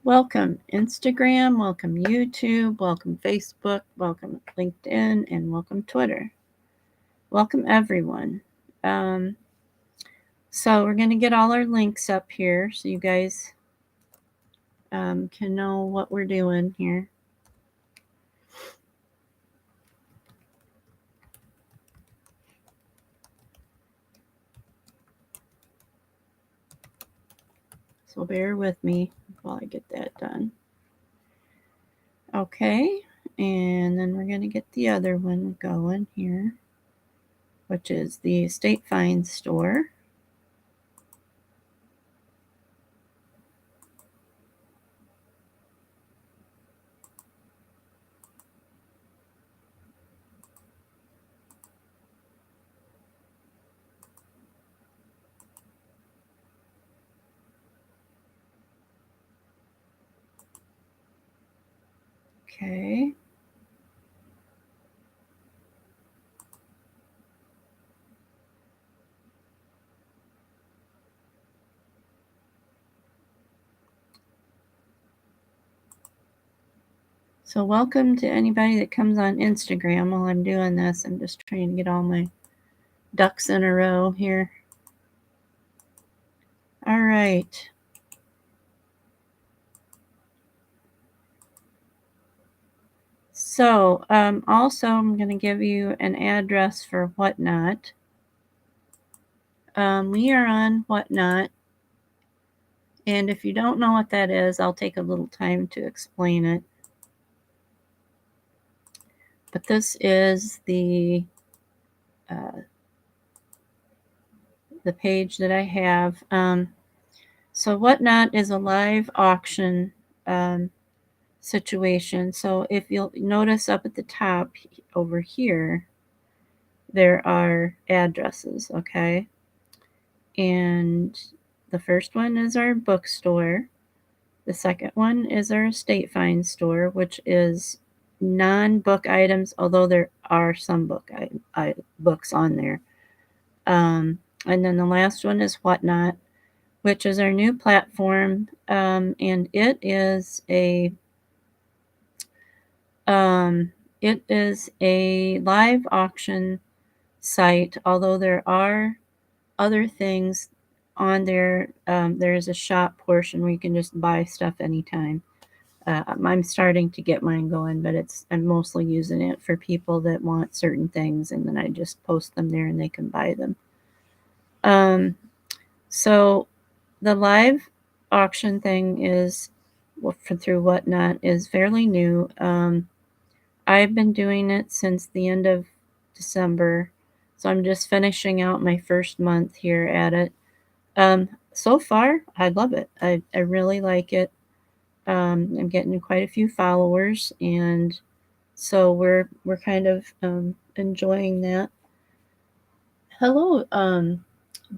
Welcome Instagram, welcome YouTube, welcome Facebook, welcome LinkedIn, and welcome Twitter. Welcome everyone. Um, so we're going to get all our links up here so you guys can know what we're doing here. So bear with me while I get that done. Okay, and then we're going to get the other one going here, which is the State Fine Store. Okay. So welcome to anybody that comes on Instagram while I'm doing this. I'm just trying to get all my ducks in a row here. All right. So also I'm going to give you an address for Whatnot. We are on Whatnot. And if you don't know what that is, I'll take a little time to explain it. But this is the page that I have. So Whatnot is a live auction situation. So if you'll notice up at the top over here, there are addresses, okay? And the first one is our bookstore. The second one is our estate find store, which is non-book items, although there are some books on there. And then the last one is Whatnot, which is our new platform, and um, it is a live auction site. Although there are other things on there, there's a shop portion where you can just buy stuff anytime. I'm starting to get mine going, but I'm mostly using it for people that want certain things, and then I just post them there and they can buy them. So the live auction thing is through Whatnot is fairly new. I've been doing it since the end of December, so I'm just finishing out my first month here at it. So far, I love it. I really like it. I'm getting quite a few followers, and so we're kind of enjoying that. Hello,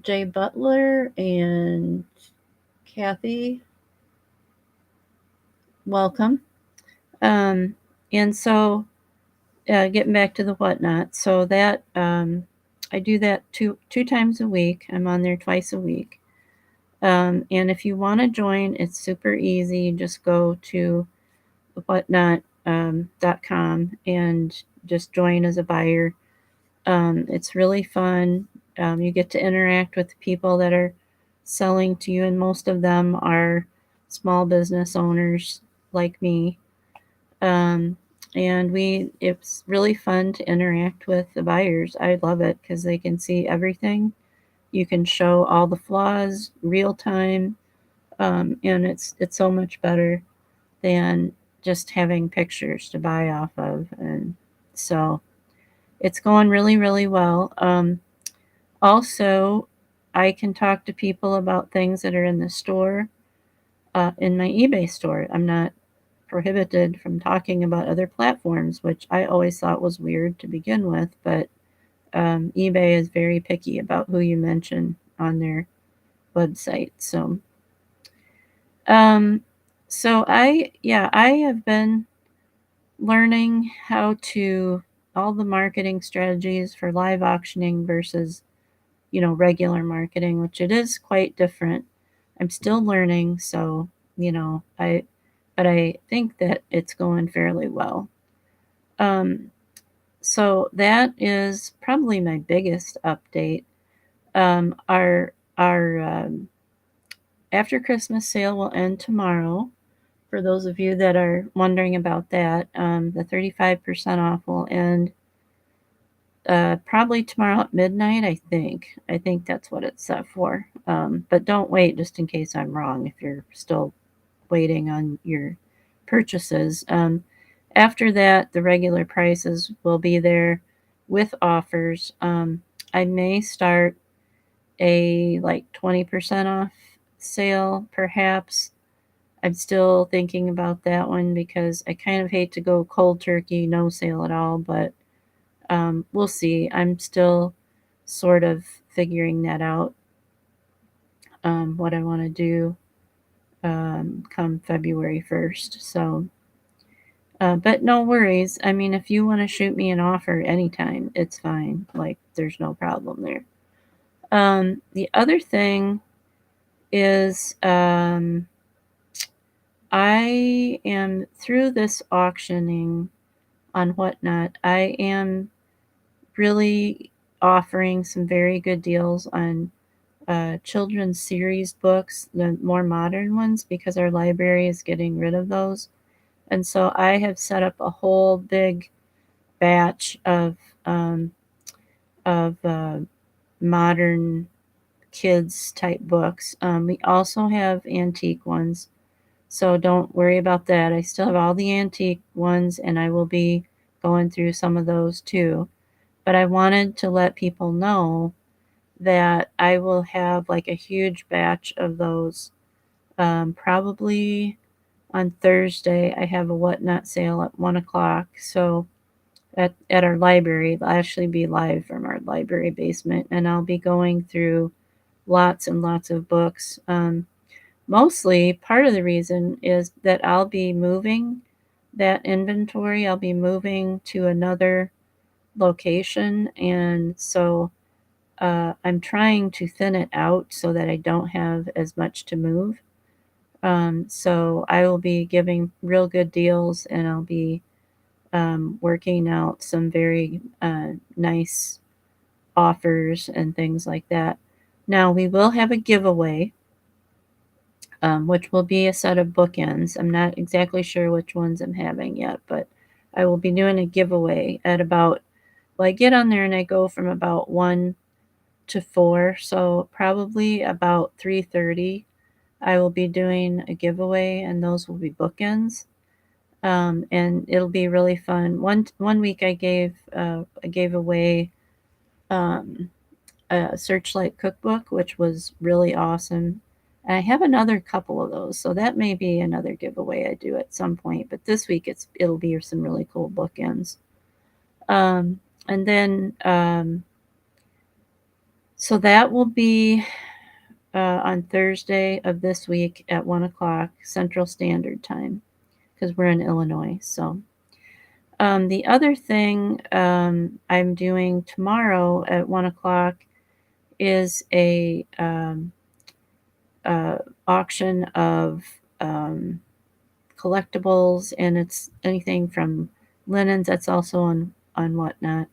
Jay Butler and Kathy. Welcome. Um, and so, getting back to the Whatnot, so that I do that two times a week. I'm on there twice a week. And if you want to join, it's super easy. You just go to whatnot.com and just join as a buyer. It's really fun. You get to interact with people that are selling to you, and most of them are small business owners like me. Um, and it's really fun to interact with the buyers. I love it because they can see everything. You can show all the flaws real time, and it's so much better than just having pictures to buy off of. And so it's going really, really well. Also, I can talk to people about things that are in the store, in my eBay store. I'm not prohibited from talking about other platforms, which I always thought was weird to begin with, but eBay is very picky about who you mention on their website. Um, so I have been learning how to all the marketing strategies for live auctioning versus regular marketing, which it is quite different. I'm still learning, so but I think that it's going fairly well. So that is probably my biggest update. Our after Christmas sale will end tomorrow. For those of you that are wondering about that, the 35% off will end probably tomorrow at midnight, I think. I think that's what it's set for. But don't wait just in case I'm wrong if you're still waiting on your purchases. After that, the regular prices will be there with offers. I may start a like 20% off sale, perhaps. I'm still thinking about that one because I kind of hate to go cold turkey, no sale at all, but we'll see. I'm still sort of figuring that out, what I want to do come February 1st. So, but no worries. I mean, if you want to shoot me an offer anytime, it's fine. Like, there's no problem there. The other thing is I am through this auctioning on Whatnot. I am really offering some very good deals on children's series books, the more modern ones, because our library is getting rid of those. And so I have set up a whole big batch um, of modern kids type books. We also have antique ones, so don't worry about that. I still have all the antique ones, and I will be going through some of those too. But I wanted to let people know that I will have like a huge batch of those. Probably on Thursday, I have a Whatnot sale at 1 o'clock. So at our library, I'll actually be live from our library basement, and I'll be going through lots and lots of books. Mostly, part of the reason is that I'll be moving that inventory. I'll be moving to another location, and so I'm trying to thin it out so that I don't have as much to move. So I will be giving real good deals, and I'll be working out some very nice offers and things like that. Now, we will have a giveaway, which will be a set of bookends. I'm not exactly sure which ones I'm having yet, but I will be doing a giveaway at about, well, I get on there and I go from about 1 to 4, so probably about 3:30 I will be doing a giveaway, and those will be bookends. And it'll be really fun. One week I gave away um, a Searchlight cookbook, which was really awesome. And I have another couple of those, so that may be another giveaway I do at some point. But this week it'll be some really cool bookends. And then so that will be on Thursday of this week at 1 o'clock Central Standard Time because we're in Illinois. So the other thing I'm doing tomorrow at 1 o'clock is a auction of collectibles, and it's anything from linens. That's also on Whatnot.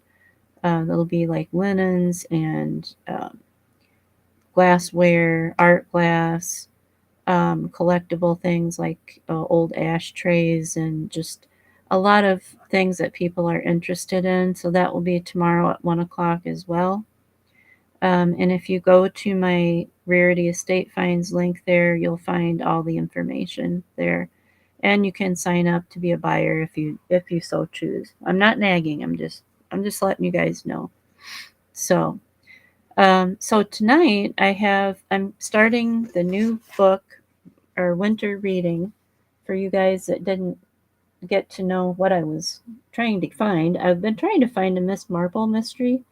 There'll be like linens and glassware, art glass, collectible things like old ashtrays, and just a lot of things that people are interested in. So that will be tomorrow at 1 o'clock as well. And if you go to my Rarity Estate Finds link there, you'll find all the information there. And you can sign up to be a buyer if you so choose. I'm not nagging. I'm just letting you guys know. So so tonight I'm starting the new book or winter reading for you guys that didn't get to know what I was trying to find. I've been trying to find a Miss Marple mystery,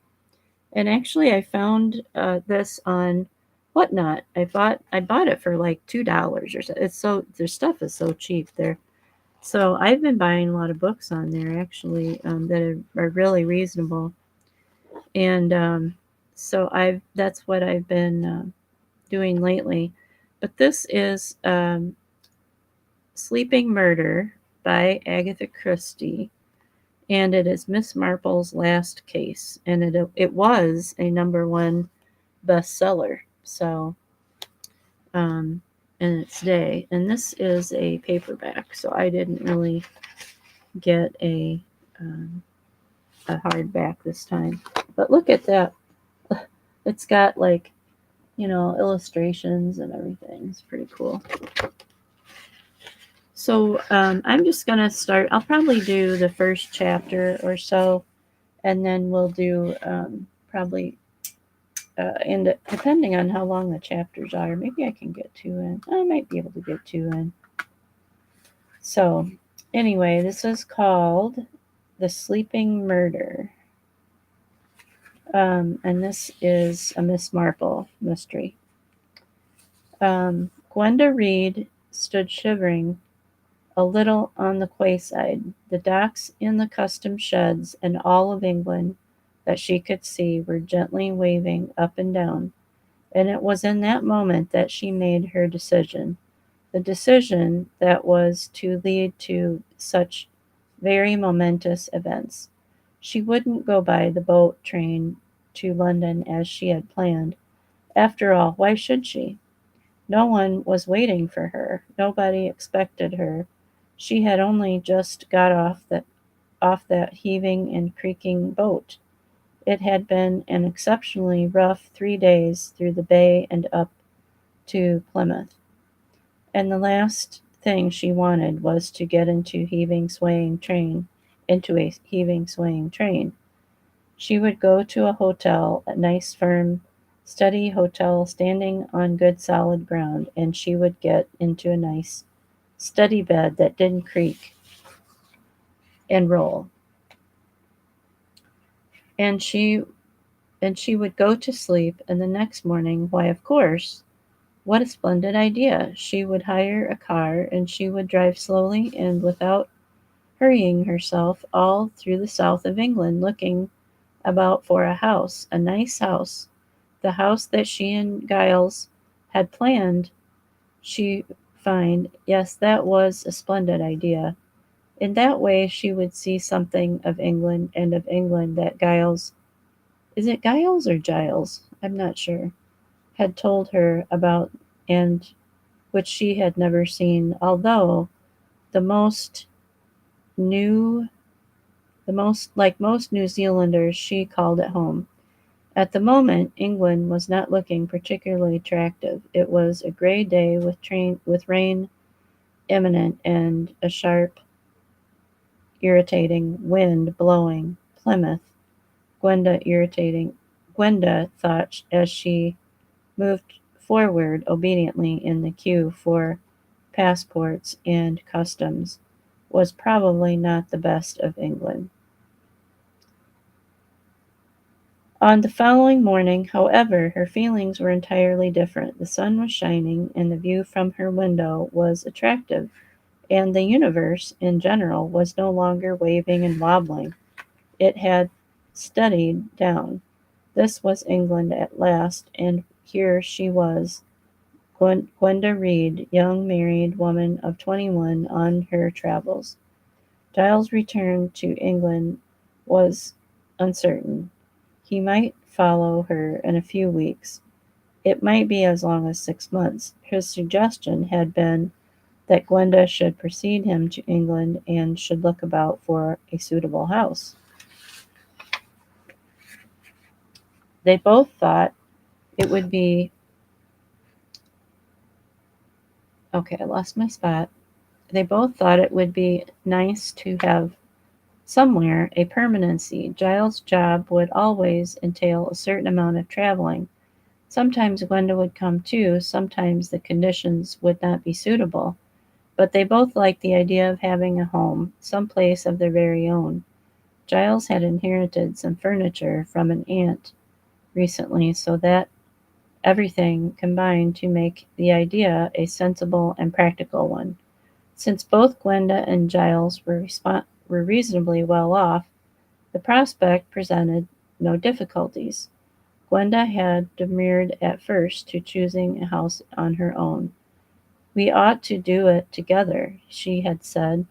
and actually I found this on Whatnot. I bought it for like $2 or so. It's so their stuff is so cheap there. So I've been buying a lot of books on there actually that are really reasonable, and so I've that's what I've been doing lately. But this is Sleeping Murder by Agatha Christie, and it is Miss Marple's last case, and it was a number 1 bestseller. So, um, in its day, and this is a paperback, so I didn't really get um, a hardback this time. But look at that. It's got like, illustrations and everything. It's pretty cool. So I'm just going to start. I'll probably do the first chapter or so, and then we'll do probably, and depending on how long the chapters are, maybe I can get 2 in. I might be able to get 2 in. So anyway, this is called The Sleeping Murder. And this is a Miss Marple mystery. Gwenda Reed stood shivering a little on the quayside. The docks in the custom sheds and all of England that she could see were gently waving up and down, and it was in that moment that she made her decision, the decision that was to lead to such very momentous events. She wouldn't go by the boat train to London as she had planned. After all, why should she? No one was waiting for her. Nobody expected her. She had only just got off that heaving and creaking boat. It had been an exceptionally rough 3 days through the bay and up to Plymouth, and the last thing she wanted was to get into a heaving swaying train. She would go to a hotel, a nice firm steady hotel standing on good solid ground, and she would get into a nice steady bed that didn't creak and roll. And she would go to sleep, and the next morning, why, of course, what a splendid idea. She would hire a car, and she would drive slowly and without hurrying herself all through the south of England, looking about for a house, a nice house, the house that she and Giles had planned. She find, yes, that was a splendid idea. In that way she would see something of England, and of England that Giles, is it Giles or Giles? I'm not sure, had told her about, and which she had never seen, although the most new the most like most New Zealanders she called it home. At the moment England was not looking particularly attractive. It was a grey day with rain imminent and a sharp, irritating wind blowing. Plymouth, Gwenda thought as she moved forward obediently in the queue for passports and customs, was probably not the best of England. On the following morning, however, her feelings were entirely different. The sun was shining, and the view from her window was attractive, and the universe, in general, was no longer waving and wobbling. It had steadied down. This was England at last, and here she was, Gwenda Reed, young married woman of 21, on her travels. Giles' return to England was uncertain. He might follow her in a few weeks. It might be as long as 6 months. His suggestion had been that Gwenda should precede him to England and should look about for a suitable house. They both thought it would be okay, I lost my spot. They both thought it would be nice to have somewhere a permanency. Giles' job would always entail a certain amount of traveling. Sometimes Gwenda would come too, sometimes the conditions would not be suitable, but they both liked the idea of having a home, some place of their very own. Giles had inherited some furniture from an aunt recently, so that everything combined to make the idea a sensible and practical one. Since both Gwenda and Giles were reasonably well off, the prospect presented no difficulties. Gwenda had demurred at first to choosing a house on her own. We ought to do it together, she had said,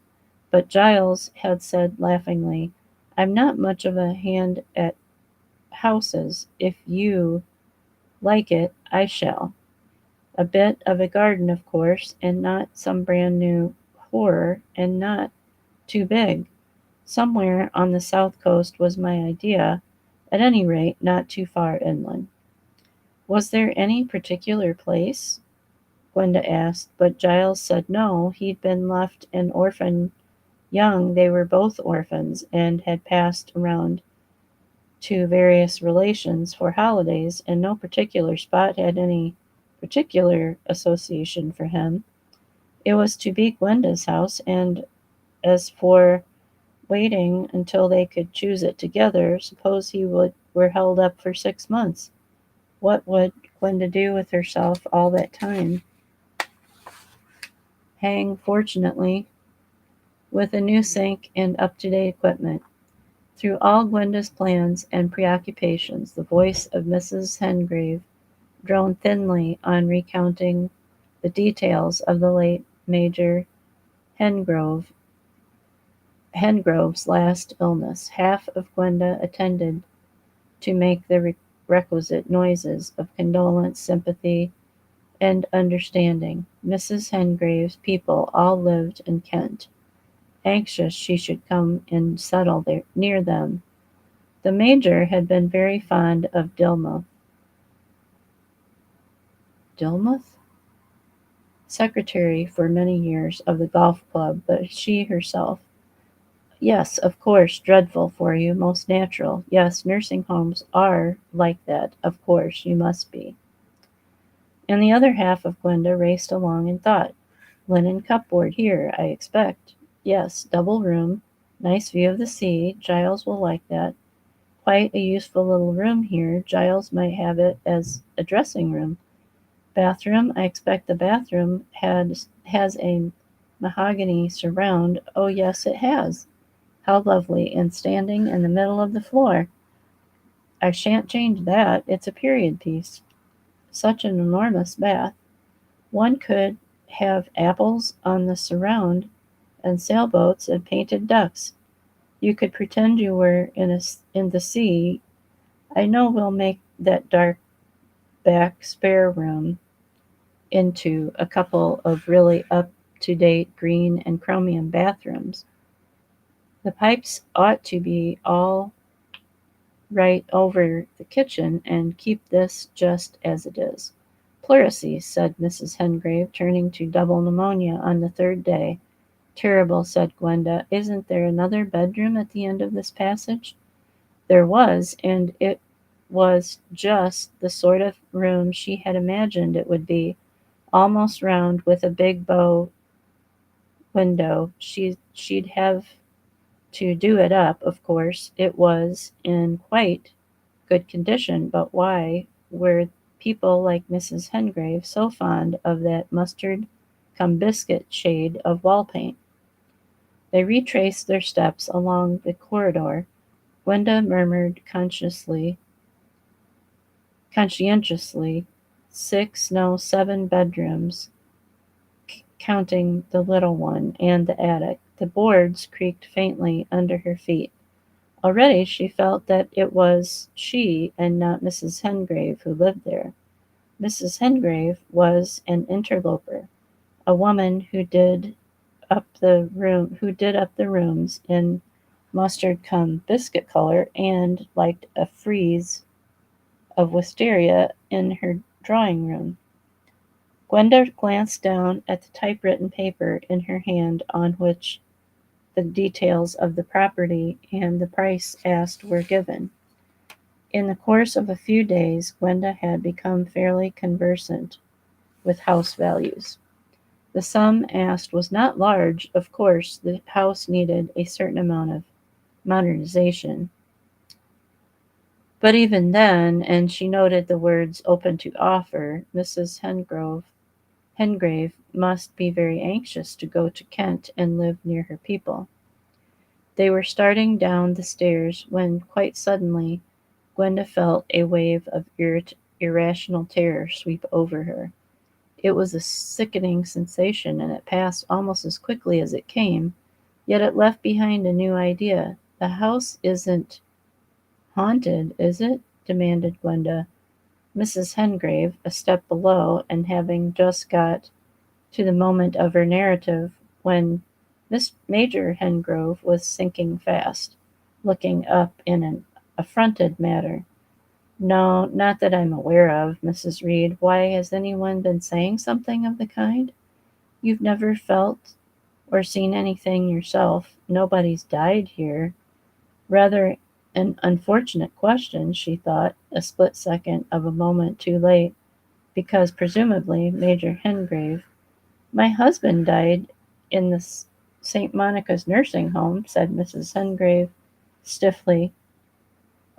but Giles had said laughingly, I'm not much of a hand at houses. If you like it, I shall. A bit of a garden, of course, and not some brand new horror, and not too big. Somewhere on the south coast was my idea, at any rate not too far inland. Was there any particular place? Gwenda asked, but Giles said no, he'd been left an orphan young. They were both orphans and had passed around to various relations for holidays, and no particular spot had any particular association for him. It was to be Gwenda's house, and as for waiting until they could choose it together, suppose he were held up for 6 months. What would Gwenda do with herself all that time? Hang, fortunately, with a new sink and up-to-date equipment. Through all Gwenda's plans and preoccupations, the voice of Mrs. Hengrave droned thinly on recounting the details of the late Major Hengrove, Hengrove's last illness. Half of Gwenda attended to make the requisite noises of condolence, sympathy, and understanding. Mrs. Hengrave's people all lived in Kent, anxious she should come and settle there, near them. The Major had been very fond of Dilmuth? Secretary for many years of the golf club, but she herself. Yes, of course, dreadful for you, most natural. Yes, nursing homes are like that, of course, you must be. And the other half of Gwenda raced along and thought, linen cupboard here, I expect. Yes, double room, nice view of the sea, Giles will like that. Quite a useful little room here, Giles might have it as a dressing room. Bathroom, I expect the bathroom has a mahogany surround. Oh, yes, it has. How lovely, and standing in the middle of the floor. I shan't change that. It's a period piece. Such an enormous bath. One could have apples on the surround, and sailboats and painted ducks. You could pretend you were in the sea. I know we'll make that dark back spare room into a couple of really up-to-date green and chromium bathrooms. The pipes ought to be all right over the kitchen, and keep this just as it is. Pleurisy, said Mrs. Hengrave, turning to double pneumonia on the third day. Terrible, said Gwenda. Isn't there another bedroom at the end of this passage? There was, and it was just the sort of room she had imagined it would be, almost round with a big bow window. She'd have to do it up, of course. It was in quite good condition, but why were people like Mrs. Hengrave so fond of that mustard come biscuit shade of wall paint? They retraced their steps along the corridor. Gwenda murmured conscientiously, 6, no, 7 bedrooms, counting the little one and the attic. The boards creaked faintly under her feet. Already she felt that it was she and not Mrs. Hengrave who lived there. Mrs. Hengrave was an interloper, a woman who did up the rooms in mustard cum biscuit color, and liked a frieze of wisteria in her drawing room. Gwenda glanced down at the typewritten paper in her hand, on which the details of the property and the price asked were given. In the course of a few days, Gwenda had become fairly conversant with house values. The sum asked was not large. Of course, the house needed a certain amount of modernization. But even then, and she noted the words open to offer, Mrs. Hengrave must be very anxious to go to Kent and live near her people. They were starting down the stairs when quite suddenly Gwenda felt a wave of irrational terror sweep over her. It was a sickening sensation, and it passed almost as quickly as it came, yet it left behind a new idea. "The house isn't haunted, is it?" demanded Gwenda. Mrs. Hengrave, a step below, and having just got to the moment of her narrative when Miss Major Hengrove was sinking fast, looking up in an affronted manner. "No, not that I'm aware of, Mrs. Reed. Why, has anyone been saying something of the kind? You've never felt or seen anything yourself. Nobody's died here." Rather an unfortunate question, she thought, a split second of a moment too late, because presumably Major Hengrave. "My husband died in the St. Monica's nursing home," said Mrs. Hengrave stiffly.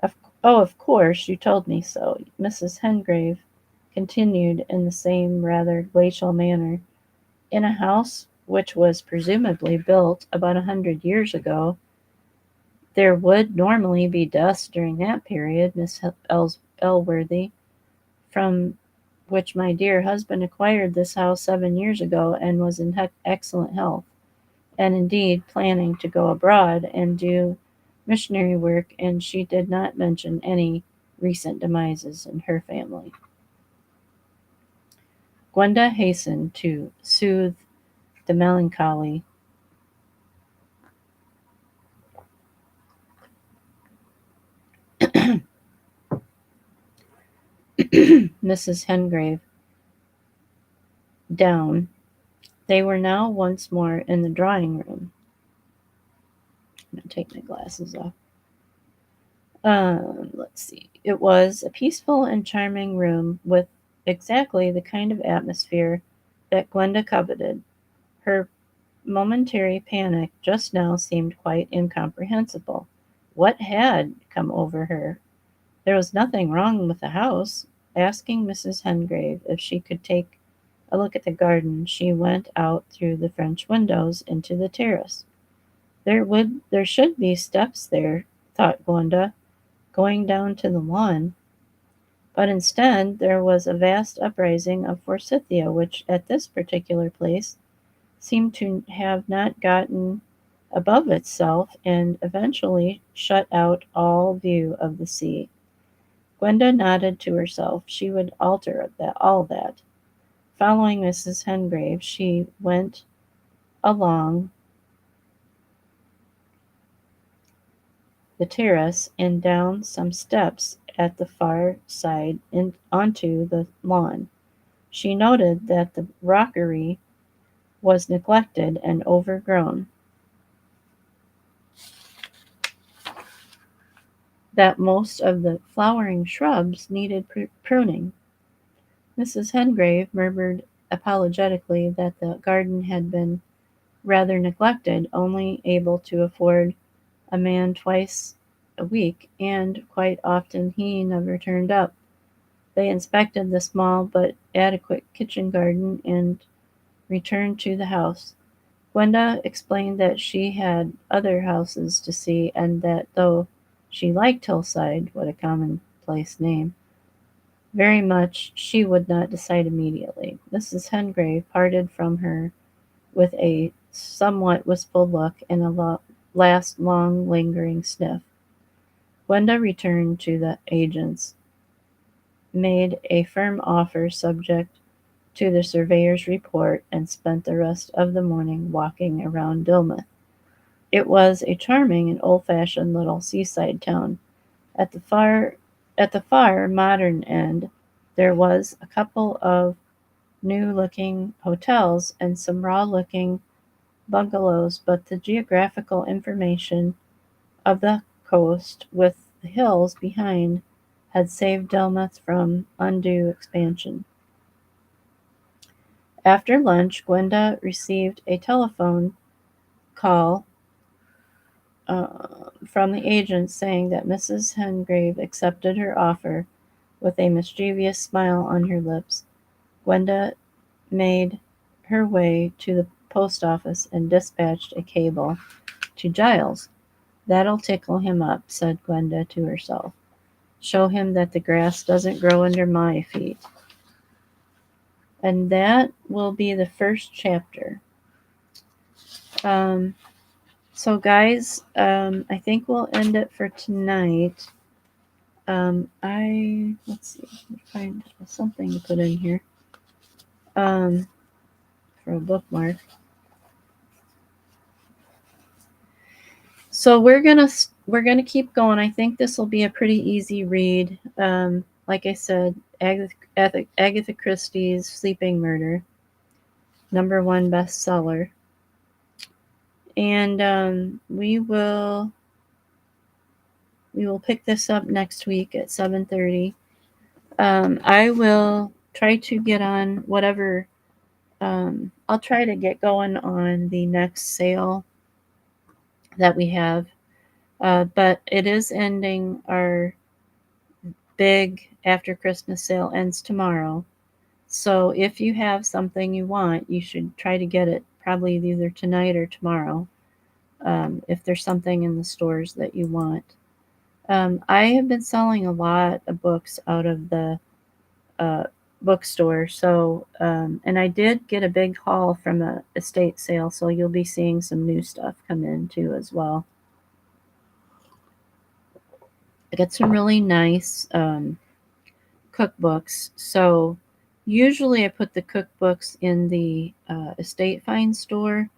Of, "Oh, of course, you told me so," Mrs. Hengrave continued in the same rather glacial manner. "In a house which was presumably built about 100 years ago, there would normally be deaths during that period, Miss Elworthy, from which my dear husband acquired this house 7 years ago and was in excellent health, and indeed planning to go abroad and do missionary work, and she did not mention any recent demises in her family." Gwenda hastened to soothe the melancholy Mrs. Hengrave down. They were now once more in the drawing room. I'm going to take my glasses off. Let's see. It was a peaceful and charming room with exactly the kind of atmosphere that Gwenda coveted. Her momentary panic just now seemed quite incomprehensible. What had come over her? There was nothing wrong with the house. Asking Mrs. Hengrave if she could take a look at the garden, she went out through the French windows into the terrace. There should be steps there, thought Gwenda, going down to the lawn. But instead there was a vast uprising of forsythia, which at this particular place seemed to have not gotten above itself and eventually shut out all view of the sea. Gwenda nodded to herself. She would alter all that. Following Mrs. Hengrave, she went along the terrace and down some steps at the far side onto the lawn. She noted that the rockery was neglected and overgrown, that most of the flowering shrubs needed pruning. Mrs. Hengrave murmured apologetically that the garden had been rather neglected, only able to afford a man twice a week, and quite often he never turned up. They inspected the small but adequate kitchen garden and returned to the house. Gwenda explained that she had other houses to see, and that though she liked Hillside, what a commonplace name, very much, she would not decide immediately. Mrs. Hengrave parted from her with a somewhat wistful look and a last long lingering sniff. Gwenda returned to the agents, made a firm offer subject to the surveyor's report, and spent the rest of the morning walking around Dilmouth. It was a charming and old-fashioned little seaside town. At the far modern end there was a couple of new-looking hotels and some raw-looking bungalows, but the geographical information of the coast with the hills behind had saved Dilmouth from undue expansion. After lunch, Gwenda received a telephone call uh, from the agent saying that Mrs. Hengrave accepted her offer with a mischievous smile on her lips. Gwenda made her way to the post office and dispatched a cable to Giles. "That'll tickle him up," said Gwenda to herself. "Show him that the grass doesn't grow under my feet." And that will be the first chapter. So guys, I think we'll end it for tonight. Let's see, find something to put in here for a bookmark. So we're gonna keep going. I think this will be a pretty easy read. Like I said, Agatha Christie's Sleeping Murder, #1 bestseller, and we will pick this up next week at 7:30. I will try to get on whatever. I'll try to get going on the next sale that we have, but it is ending. Our big after Christmas sale ends tomorrow. So if you have something you want, you should try to get it probably either tonight or tomorrow. If there's something in the stores that you want. I have been selling a lot of books out of the uh, bookstore. So, and I did get a big haul from a estate sale, so you'll be seeing some new stuff come in too as well. I got some really nice cookbooks. So usually I put the cookbooks in the estate find store,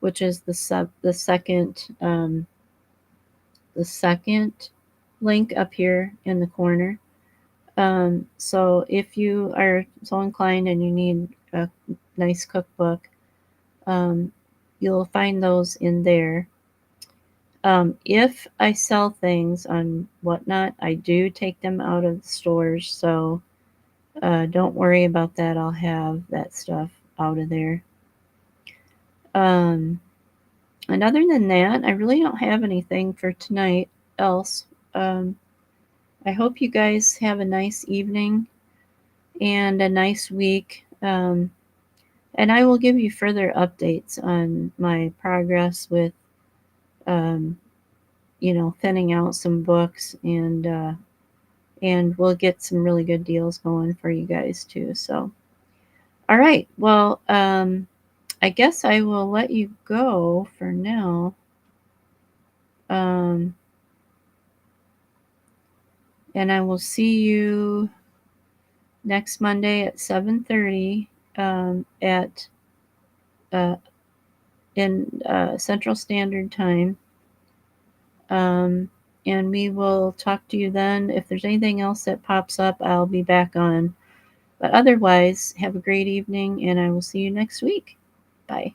which is the second link up here in the corner. So if you are so inclined and you need a nice cookbook, um, you'll find those in there. If I sell things on Whatnot, I do take them out of the stores, so don't worry about that. I'll have that stuff out of there. And other than that, I really don't have anything for tonight else. Um, I hope you guys have a nice evening and a nice week. And I will give you further updates on my progress with, um, thinning out some books, and we'll get some really good deals going for you guys too. So, all right. Well, I guess I will let you go for now. Um, and I will see you next Monday at 7:30 at uh, in Central Standard Time. And we will talk to you then. If there's anything else that pops up, I'll be back on. But otherwise, have a great evening, and I will see you next week. Bye.